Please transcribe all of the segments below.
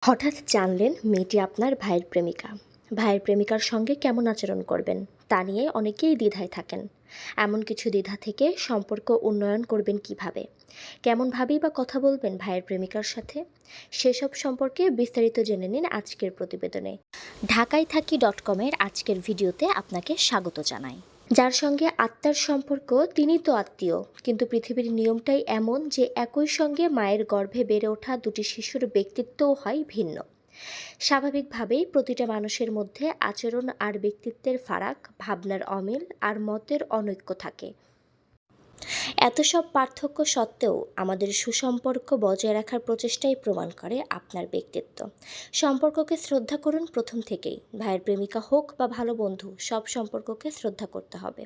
হঠাৎ জানলেন মেয়েটি আপনার ভাইয়ের প্রেমিকা। ভাইয়ের প্রেমিকার সঙ্গে কেমন আচরণ করবেন তা নিয়ে অনেকেই দ্বিধায় থাকেন। এমন কিছু দ্বিধা থেকে সম্পর্ক উন্নয়ন করবেন কিভাবে, কেমনভাবেই বা কথা বলবেন ভাইয়ের প্রেমিকার সাথে, সেসব সম্পর্কে বিস্তারিত জেনে নিন আজকের প্রতিবেদনে। ঢাকায় থাকি .com-এর আজকের ভিডিওতে আপনাকে স্বাগত জানাই। যার সঙ্গে আত্মার সম্পর্ক তিনি তো আত্মীয়, কিন্তু পৃথিবীর নিয়মটাই এমন যে একই সঙ্গে মায়ের গর্ভে বেড়ে ওঠা দুটি শিশুর ব্যক্তিত্বও হয় ভিন্ন। স্বাভাবিকভাবেই প্রতিটা মানুষের মধ্যে আচরণ আর ব্যক্তিত্বের ফারাক, ভাবনার অমিল আর মতের অনৈক্য থাকে। এত সব পার্থক্য সত্ত্বেও আমাদের সুসম্পর্ক বজায় রাখার প্রচেষ্টাই প্রমাণ করে আপনার ব্যক্তিত্ব। সম্পর্ককে শ্রদ্ধা করুন প্রথম থেকেই। ভাইয়ের প্রেমিকা হোক বা ভালো বন্ধু, সব সম্পর্ককে শ্রদ্ধা করতে হবে।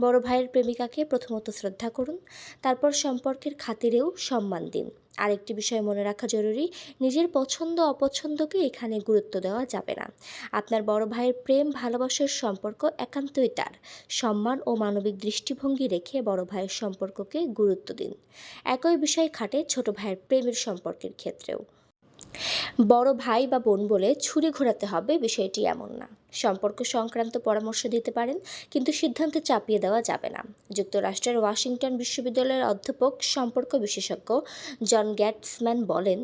বড় ভাইয়ের প্রেমিকাকে প্রথমত শ্রদ্ধা করুন, তারপর সম্পর্কের খাতিরেও সম্মান দিন। আরেকটি বিষয় মনে রাখা জরুরি, নিজের পছন্দ অপছন্দকে এখানে গুরুত্ব দেওয়া যাবে না। আপনার বড় ভাইয়ের প্রেম ভালোবাসার সম্পর্ক একান্তই তার। সম্মান ও মানবিক দৃষ্টিভঙ্গি রেখে বড় ভাইয়ের সম্পর্ককে গুরুত্ব দিন। একই বিষয় খাটে ছোট ভাইয়ের প্রেমের সম্পর্কের ক্ষেত্রেও। বড় ভাই বা বোন বলে ছুরি ঘোরাতে হবে বিষয়টি এমন না। সম্পর্ক সংক্রান্ত পরামর্শ দিতে পারেন, কিন্তু সিদ্ধান্ত চাপিয়ে দেওয়া যাবে না। যুক্তরাষ্ট্রের ওয়াশিংটন বিশ্ববিদ্যালয়ের অধ্যাপক সম্পর্ক বিশেষজ্ঞ জন গ্যাটসম্যান বলেন,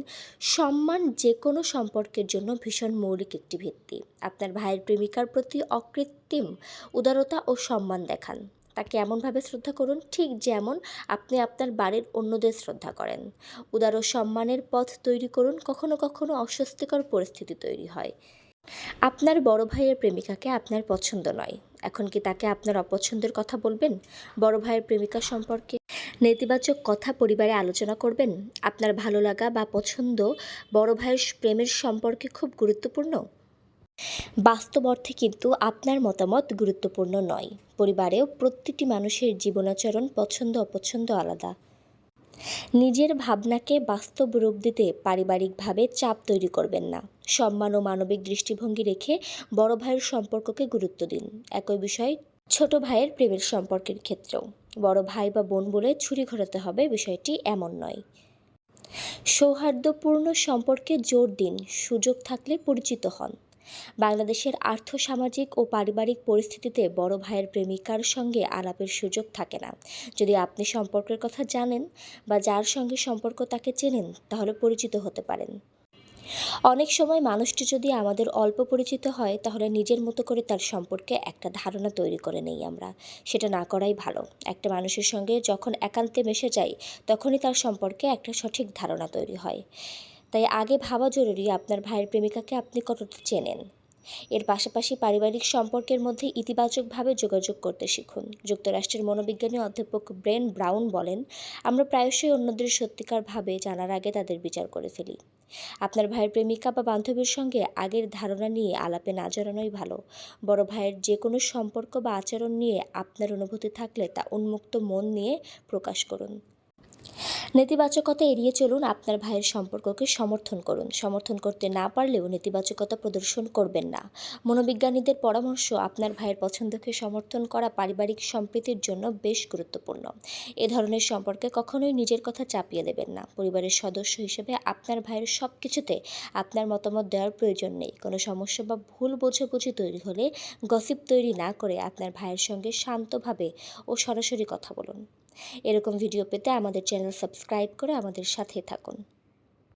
সম্মান যে কোনো সম্পর্কের জন্য ভীষণ মৌলিক একটি ভিত্তি। আপনার ভাইয়ের প্রেমিকার প্রতি অকৃত্রিম উদারতা ও সম্মান দেখান। তাকে এমনভাবে শ্রদ্ধা করুন ঠিক যেমন আপনি আপনার বাড়ির অন্যদের শ্রদ্ধা করেন। উদার ও সম্মানের পথ তৈরি করুন। কখনো কখনো অস্বস্তিকর পরিস্থিতি তৈরি হয়। আপনার বড় ভাইয়ের প্রেমিকাকে আপনার পছন্দ নয়, এখন কি তাকে আপনার অপছন্দের কথা বলবেন? বড় ভাইয়ের প্রেমিকা সম্পর্কে নেতিবাচক কথা পরিবারে আলোচনা করবেন? আপনার ভালো লাগা বা পছন্দ বড় ভাইয়ের প্রেমের সম্পর্কে খুব গুরুত্বপূর্ণ। বাস্তব অর্থে কিন্তু আপনার মতামত গুরুত্বপূর্ণ নয়। পরিবারেও প্রতিটি মানুষের জীবনাচরণ, পছন্দ অপছন্দ আলাদা। নিজের ভাবনাকে বাস্তব রূপ দিতে পারিবারিকভাবে চাপ তৈরি করবেন না। সম্মান ও মানবিক দৃষ্টিভঙ্গি রেখে বড় ভাইয়ের সম্পর্ককে গুরুত্ব দিন। একই বিষয় ছোট ভাইয়ের প্রেমের সম্পর্কের ক্ষেত্রেও। বড় ভাই বা বোন বলে ছুরি ঘোরাতে হবে বিষয়টি এমন নয়। সৌহার্দ্যপূর্ণ সম্পর্কে জোর দিন, সুযোগ থাকলে পরিচিত হন। বাংলাদেশের আর্থসামাজিক ও পারিবারিক পরিস্থিতিতে বড় ভাইয়ের প্রেমিকার সঙ্গে আলাপের সুযোগ থাকে না। যদি আপনি সম্পর্কের কথা জানেন বা যার সঙ্গে সম্পর্ক তাকে চেনেন, তাহলে পরিচিত হতে পারেন। অনেক সময় মানুষটি যদি আমাদের অল্প পরিচিত হয়, তাহলে নিজের মতো করে তার সম্পর্কে একটা ধারণা তৈরি করে নেই আমরা। সেটা না করাই ভালো। একটা মানুষের সঙ্গে যখন একান্তে মিশে যাই, তখনই তার সম্পর্কে একটা সঠিক ধারণা তৈরি হয়। তাই আগে ভাবা জরুরি আপনার ভাইয়ের প্রেমিকাকে আপনি কতটা চেনেন। এর পাশাপাশি পারিবারিক সম্পর্কের মধ্যে ইতিবাচকভাবে যোগাযোগ করতে শিখুন। যুক্তরাষ্ট্রের মনোবিজ্ঞানী অধ্যাপক ব্রেন ব্রাউন বলেন, আমরা প্রায়শই অন্যদের সত্যিকারভাবে জানার আগে তাদের বিচার করে ফেলি। আপনার ভাইয়ের প্রেমিকা বা বান্ধবীর সঙ্গে আগের ধারণা নিয়ে আলাপে না জড়ানোই ভালো। বড় ভাইয়ের যে কোনো সম্পর্ক বা আচরণ নিয়ে আপনার অনুভূতি থাকলে তা উন্মুক্ত মন নিয়ে প্রকাশ করুন। নেতিবাচকতা এড়িয়ে চলুন। আপনার ভাইয়ের সম্পর্ককে সমর্থন করুন। সমর্থন করতে না পারলেও নেতিবাচকতা প্রদর্শন করবেন না। মনোবিজ্ঞানীদের পরামর্শ, আপনার ভাইয়ের পছন্দকে সমর্থন করা পারিবারিক সম্প্রীতির জন্য বেশ গুরুত্বপূর্ণ। এ ধরনের সম্পর্কে কখনোই নিজের কথা চাপিয়ে দেবেন না। পরিবারের সদস্য হিসেবে আপনার ভাইয়ের সব কিছুতে আপনার মতামত দেওয়ার প্রয়োজন নেই। কোনো সমস্যা বা ভুল বোঝাবুঝি তৈরি হলে গসিপ তৈরি না করে আপনার ভাইয়ের সঙ্গে শান্তভাবে ও সরাসরি কথা বলুন। এরকম ভিডিও পেতে আমাদের চ্যানেল সাবস্ক্রাইব করে আমাদের সাথে থাকুন।